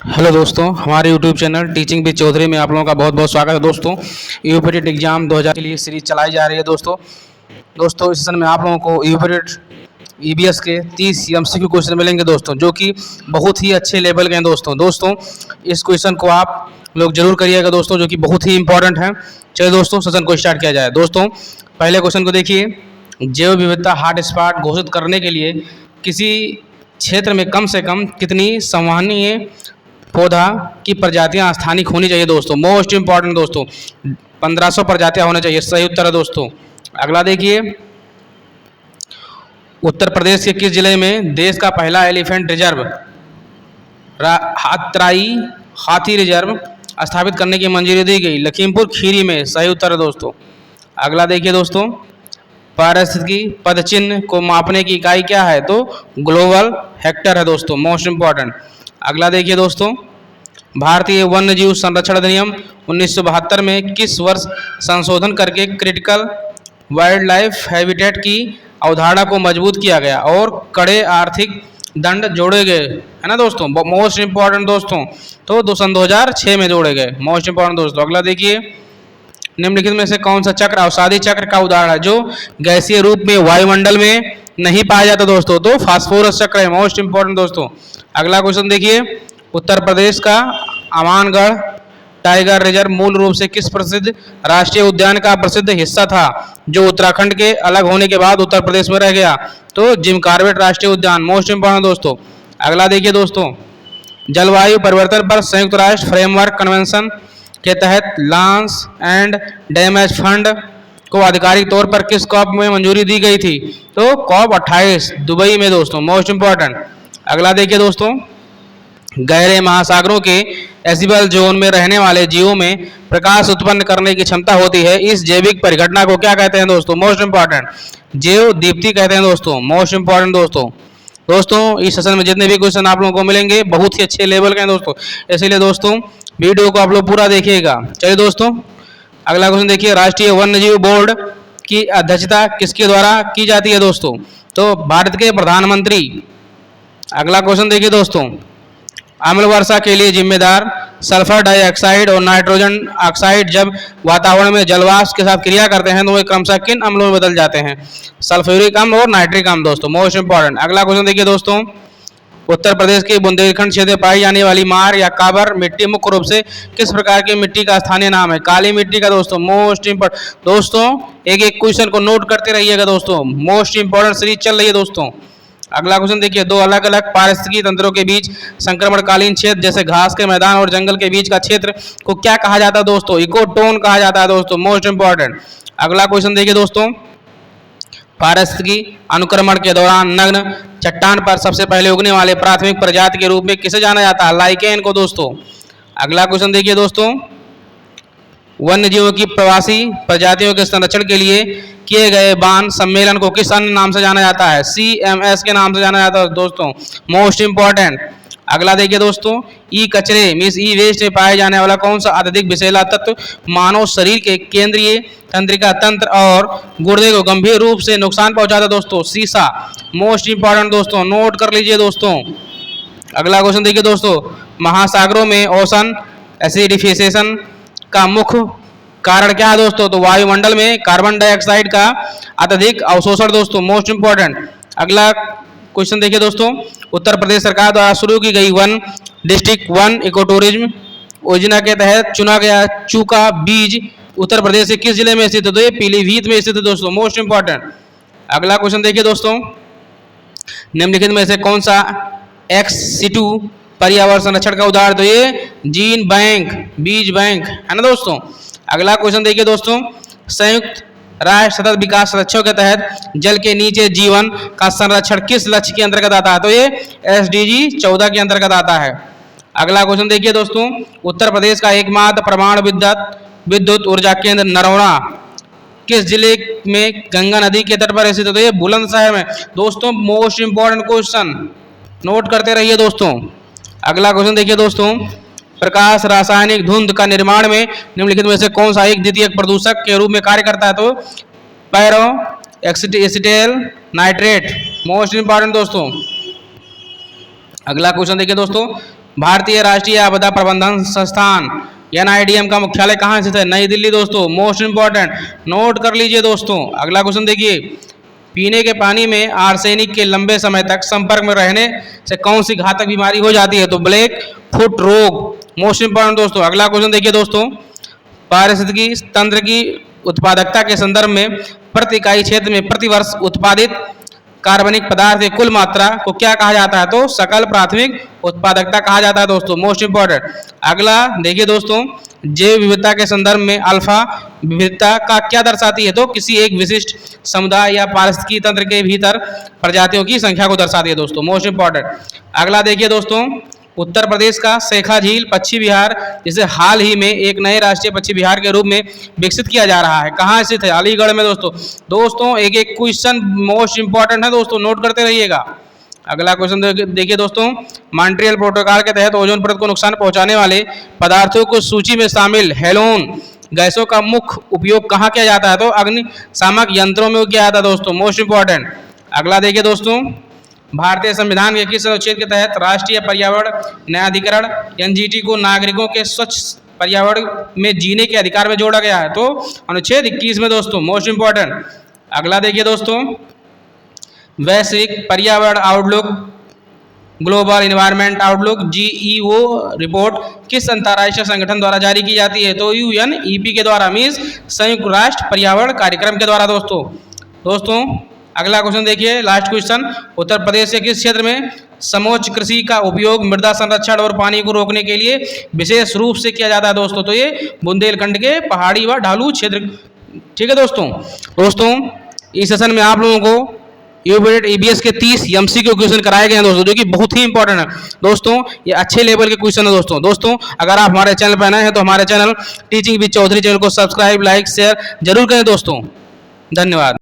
Hello दोस्तों, हमारे YouTube channel teaching with Chaudhary में आप लोगों का बहुत बहुत स्वागत है। दोस्तों, यूपीटेट एग्जाम 2000 के लिए सीरीज चलाई जा रही है। दोस्तों इस सेशन में आप लोगों को यूपीटेट ईबीएस के 30 एमसीक्यू क्वेश्चन मिलेंगे दोस्तों, जो कि बहुत ही अच्छे लेवल के हैं। दोस्तों इस क्वेश्चन को आप लोग जरूर करिएगा दोस्तों, जो कि बहुत ही इंपॉर्टेंट है। चलिए दोस्तों, सेशन को स्टार्ट किया जाए। दोस्तों पहले क्वेश्चन को देखिए। जैव विविधता हॉटस्पॉट घोषित करने के लिए किसी क्षेत्र में कम से कम कितनी संवहनीय पौधा की प्रजातियां स्थानिक होनी चाहिए दोस्तों। मोस्ट इंपॉर्टेंट दोस्तों, 1500 प्रजातियां होनी चाहिए। सही उत्तर है दोस्तों। अगला देखिए, उत्तर प्रदेश के किस जिले में देश का पहला एलिफेंट रिजर्व हातराई हाथी रिजर्व स्थापित करने की मंजूरी दी गई? लखीमपुर खीरी में। सही उत्तर है दोस्तों। अगला देखिए दोस्तों, पारिस्थितिकी पदचिह्न को मापने की इकाई क्या है? तो ग्लोबल हेक्टर है दोस्तों। Most important. अगला देखिए दोस्तों, भारतीय वन्य जीव संरक्षण अधिनियम 1972 में किस वर्ष संशोधन करके क्रिटिकल वाइल्ड लाइफ हैबिटेट की अवधारणा को मजबूत किया गया और कड़े आर्थिक दंड जोड़े गए? है ना दोस्तों, मोस्ट इंपॉर्टेंट दोस्तों। तो सन 2006 में जोड़े गए। मोस्ट इंपॉर्टेंट दोस्तों। अगला देखिए, निम्नलिखित में से कौन सा चक्र अवसादी चक्र का उदाहरण है जो गैसीय रूप में वायुमंडल में नहीं पाया जाता दोस्तों? तो फास्फोरस चक्र है। मोस्ट इंपॉर्टेंट दोस्तों। अगला क्वेश्चन देखिए, उत्तर प्रदेश का अमानगढ़ टाइगर रिजर्व मूल रूप से किस प्रसिद्ध राष्ट्रीय उद्यान का प्रसिद्ध हिस्सा था जो उत्तराखंड के अलग होने के बाद उत्तर प्रदेश में रह गया? तो जिम कॉर्बेट राष्ट्रीय उद्यान। मोस्ट इंपॉर्टेंट दोस्तों। अगला देखिए दोस्तों, जलवायु परिवर्तन पर संयुक्त राष्ट्र फ्रेमवर्क कन्वेंशन के तहत लॉस एंड डैमेज फंड को आधिकारिक तौर पर किस कॉप में मंजूरी दी गई थी? तो कॉप 28 दुबई में दोस्तों। Most important. अगला देखिए दोस्तों, गहरे महासागरों के एसिबल जोन में रहने वाले जीवों में प्रकाश उत्पन्न करने की क्षमता होती है। इस जैविक परिघटना को क्या कहते हैं दोस्तों? Most important. जैव दीप्ति कहते हैं दोस्तों। मोस्ट इंपॉर्टेंट दोस्तों इस सेशन में जितने भी क्वेश्चन आप लोगों को मिलेंगे बहुत ही अच्छे लेवल के हैं दोस्तों, इसीलिए दोस्तों वीडियो को आप लोग पूरा देखिएगा। चलिए दोस्तों, अगला क्वेश्चन देखिए, राष्ट्रीय वन्यजीव बोर्ड की अध्यक्षता किसके द्वारा की जाती है दोस्तों? तो भारत के प्रधानमंत्री। अगला क्वेश्चन देखिए दोस्तों, अम्ल वर्षा के लिए जिम्मेदार सल्फर डाइऑक्साइड और नाइट्रोजन ऑक्साइड जब वातावरण में जलवाष्प के साथ क्रिया करते हैं तो वे क्रमशः किन अम्लों में बदल जाते हैं? सल्फ्यूरिक अम्ल और नाइट्रिक अम्ल दोस्तों। Most important. अगला क्वेश्चन देखिए दोस्तों, उत्तर प्रदेश के बुंदेलखंड क्षेत्र में पाई जाने वाली मार या काबर मिट्टी मुख्य रूप से किस प्रकार की मिट्टी का स्थानीय नाम है? काली मिट्टी का दोस्तों। मोस्ट इंपॉर्टेंट दोस्तों, एक एक क्वेश्चन को नोट करते रहिएगा दोस्तों, मोस्ट इंपॉर्टेंट सीरीज चल रही है दोस्तों। अगला क्वेश्चन देखिए, दो अलग अलग पारिस्थितिकी तंत्रों के बीच संक्रमणकालीन क्षेत्र जैसे घास के मैदान और जंगल के बीच का क्षेत्र को क्या कहा जाता है दोस्तों? इकोटोन कहा जाता है दोस्तों। Most important. अगला क्वेश्चन देखिए दोस्तों, पारिस्थितिकी अनुक्रमण के दौरान नग्न चट्टान पर सबसे पहले उगने वाले प्राथमिक प्रजाति के रूप में किसे जाना जाता है? लाइकेन को दोस्तों। अगला क्वेश्चन देखिए दोस्तों, वन्य जीवों की प्रवासी प्रजातियों के संरक्षण के लिए किए गए बान सम्मेलन को किस अन्य नाम से जाना जाता है? CMS के नाम से जाना जाता है दोस्तों। Most important. अगला देखिए दोस्तों, ई कचरे मीन्स ई वेस्ट में पाए जाने वाला कौन सा अत्यधिक विषैला तत्व मानव शरीर के केंद्रीय तंत्रिका तंत्र और गुर्दे को गंभीर रूप से नुकसान पहुंचाता है दोस्तों? सीसा। मोस्ट इंपॉर्टेंट दोस्तों, नोट कर लीजिए दोस्तों। अगला क्वेश्चन देखिए दोस्तों, महासागरों में ओशन एसिडिफिकेशन का मुख्य कारण क्या है दोस्तों? तो वायुमंडल में कार्बन डाइऑक्साइड का अत्यधिक अवशोषण दोस्तों। Most important. अगला क्वेश्चन देखिए दोस्तों, उत्तर प्रदेश सरकार द्वारा शुरू की गई one district one eco tourism योजना के तहत चुना गया चूका बीज उत्तर प्रदेश के किस जिले में स्थित है? तो ये पीलीभीत में स्थित है दोस्तों। Most important. अगला क्वेश्चन देखिए दोस्तों, निम्नलिखित में से कौन सा एक्स-सिटू पर्यावरण संरक्षण का उदाहरण? तो ये जीन बैंक बीज बैंक है ना दोस्तों। अगला क्वेश्चन देखिए दोस्तों, संयुक्त राष्ट्र सतत विकास लक्ष्यों के तहत जल के नीचे जीवन का संरक्षण किस लक्ष्य के अंतर्गत आता है? तो ये SDG 14 के अंतर्गत आता है। अगला क्वेश्चन देखिए दोस्तों, उत्तर प्रदेश का एकमात्र परमाणु विद्युत ऊर्जा केंद्र नरौरा किस जिले में गंगा नदी के तट पर स्थित है? तो ये बुलंदशहर में दोस्तों। मोस्ट इंपॉर्टेंट क्वेश्चन, नोट करते रहिए दोस्तों। अगला क्वेश्चन देखिए दोस्तों, प्रकाश रासायनिक धुंध का निर्माण में निम्नलिखित में से कौन सा एक द्वितीयक प्रदूषक के रूप में कार्य करता है? तो पैरो एसिटेल नाइट्रेट। मोस्ट इंपॉर्टेंट दोस्तों। अगला क्वेश्चन देखिए दोस्तों, भारतीय राष्ट्रीय आपदा प्रबंधन संस्थान NIDM का मुख्यालय कहाँ स्थित है? नई दिल्ली दोस्तों। मोस्ट इंपॉर्टेंट, नोट कर लीजिए दोस्तों। अगला क्वेश्चन देखिए, पीने के पानी में आर्सेनिक के लंबे समय तक संपर्क में रहने से कौन सी घातक बीमारी हो जाती है? तो ब्लैक फुट रोग। मोस्ट इंपॉर्टेंट दोस्तों। अगला क्वेश्चन देखिए दोस्तों, पारिस्थितिकी तंत्र की उत्पादकता के संदर्भ में प्रति इकाई क्षेत्र में प्रतिवर्ष उत्पादित कार्बनिक पदार्थ की कुल मात्रा को क्या कहा जाता है? तो सकल प्राथमिक उत्पादकता कहा जाता है दोस्तों। Most important. अगला देखिए दोस्तों, जैव विविधता के संदर्भ में अल्फा विविधता का क्या दर्शाती है? तो किसी एक विशिष्ट समुदाय या पारिस्थितिकी तंत्र के भीतर प्रजातियों की संख्या को दर्शाती है दोस्तों। Most important. अगला देखिए दोस्तों, उत्तर प्रदेश का शेखा झील पश्चिम बिहार, जिसे हाल ही में एक नए राष्ट्रीय पश्चिम बिहार के रूप में विकसित किया जा रहा है, कहाँ स्थित है? अलीगढ़ में दोस्तों। दोस्तों एक एक क्वेश्चन मोस्ट इंपॉर्टेंट है दोस्तों, नोट करते रहिएगा। अगला क्वेश्चन देखिए दोस्तों, मॉन्ट्रियल प्रोटोकॉल के तहत ओजोन परत को नुकसान पहुंचाने वाले पदार्थों को सूची में शामिल हेलोन गैसों का मुख्य उपयोग कहाँ किया जाता है? तो अग्निशामक यंत्रों में किया जाता है दोस्तों। Most important. अगला देखिए दोस्तों, भारतीय संविधान के किस अनुच्छेद के तहत राष्ट्रीय पर्यावरण न्यायाधिकरण NGT को नागरिकों के स्वच्छ पर्यावरण में जीने के अधिकार में जोड़ा गया है? तो अनुच्छेद 21 में दोस्तों। Most important. अगला देखिए दोस्तों, वैश्विक पर्यावरण outlook global environment outlook GEO report किस अंतर्राष्ट्रीय संगठन द्वारा जारी की जाती है? तो UNEP के द्वारा, मीन्स संयुक्त राष्ट्र पर्यावरण कार्यक्रम के द्वारा दोस्तों। अगला क्वेश्चन देखिए, लास्ट क्वेश्चन, उत्तर प्रदेश के किस क्षेत्र में समोच्च कृषि का उपयोग मृदा संरक्षण और पानी को रोकने के लिए विशेष रूप से किया जाता है दोस्तों? तो ये बुंदेलखंड के पहाड़ी व ढालू क्षेत्र। ठीक है दोस्तों इस सेशन में आप लोगों को यूबीटेट EBS के 30 MCQ क्वेश्चन कराए गए हैं दोस्तों, जो कि बहुत ही इंपॉर्टेंट है दोस्तों। ये अच्छे लेवल के क्वेश्चन है दोस्तों। अगर आप हमारे चैनल पर नए हैं तो हमारे channel teaching with Chaudhary channel को सब्सक्राइब, लाइक, शेयर जरूर करें दोस्तों। धन्यवाद।